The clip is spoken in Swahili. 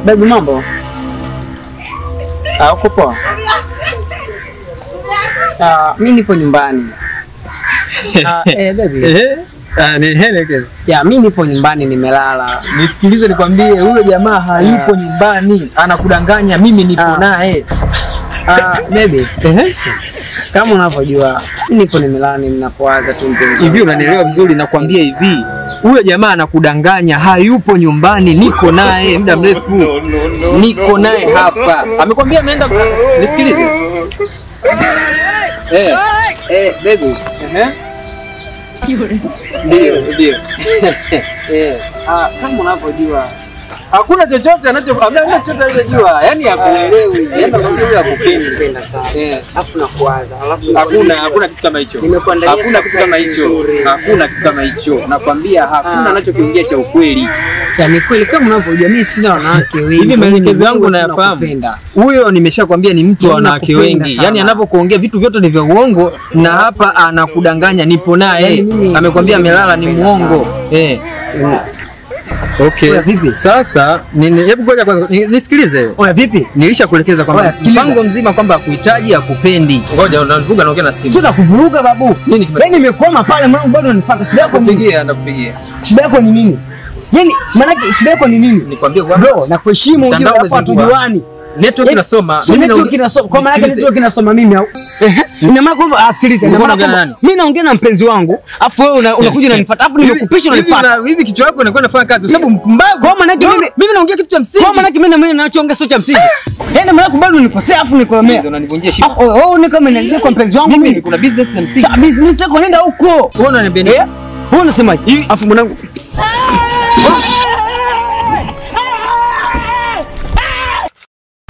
Baby mambo. Uko poa? Mimi nipo nyumbani. Baby. Ni Helekes. Mimi nipo nyumbani nimelala. Nisikilize nikwambie, huyo jamaa hayupo nyumbani, anakudanganya, mimi nipo naye. Baby. Kama unavyojua, nipo nimelala ninapowaza tu mpenzi. Hivi unanielewa vizuri, nakwambia hivi. Huyo jamaa anakudanganya, hayupo nyumbani, niko naye muda mrefu. Niko naye hapa. Amekwambia ameenda. Nisikilize. Baby. Ndio. Kama unavyojua, Hakuna chochote anachojua. Yaani hakuelewi. Yaani huyo hakupendi sana. Alafu nakuwaza. Hakuna kitu kama hicho. Nimekuandalia Hakuna kitu kama hicho. Hakuna kitu kama hicho. Nakwambia hakuna anachokiongea cha ukweli. Yaani kweli kama unavyojua mimi sina wanawake wengi. Hivi maelekezo yangu unayafahamu. Huyo nimeshakwambia ni mtu wa wanawake wengi. Yaani anapokuongea vitu vyote ni vya uongo na hapa anakudanganya nipo naye. Amekwambia amelala ni muongo. Okay. Sasa hebu ngoja kwanza nisikilize. Oya vipi? Nilishakuelekeza kwamba mpango mzima kwamba hakuhitaji akupendi. Ngoja unavuga naongea na simu. Sio nakuvuruga babu. Yaani nimekwama pale mwanangu bado unanifuata. Shida yako ndakupigia. Shida yako ni nini? Yaani maana shida yako ni nini? Nikwambie kwamba bro nakuheshimu ujue hapa tujuani. Network inasoma. Network inasoma. Kwa maana network inasoma mimi au? Ina maana kwamba asikilize. Mimi naongea na mpenzi wangu, afu wewe unakuja unanifuata. Afu nimekupisha unanifuata. Hivi kichwa chako inakuwa inafanya kazi kwa sababu mbavu. Kwa maana mimi naongea kitu cha msingi. Kwa maana mimi ninachoongea sio cha msingi. Yaani maana bado unikosea afu nikolomea. Unanivunjia heshima. Ni kama ninaongea kwa mpenzi wangu mimi kuna business ya msingi. Business yako nenda huko. Wewe unaniambia wewe unasemaje? Afu mwanangu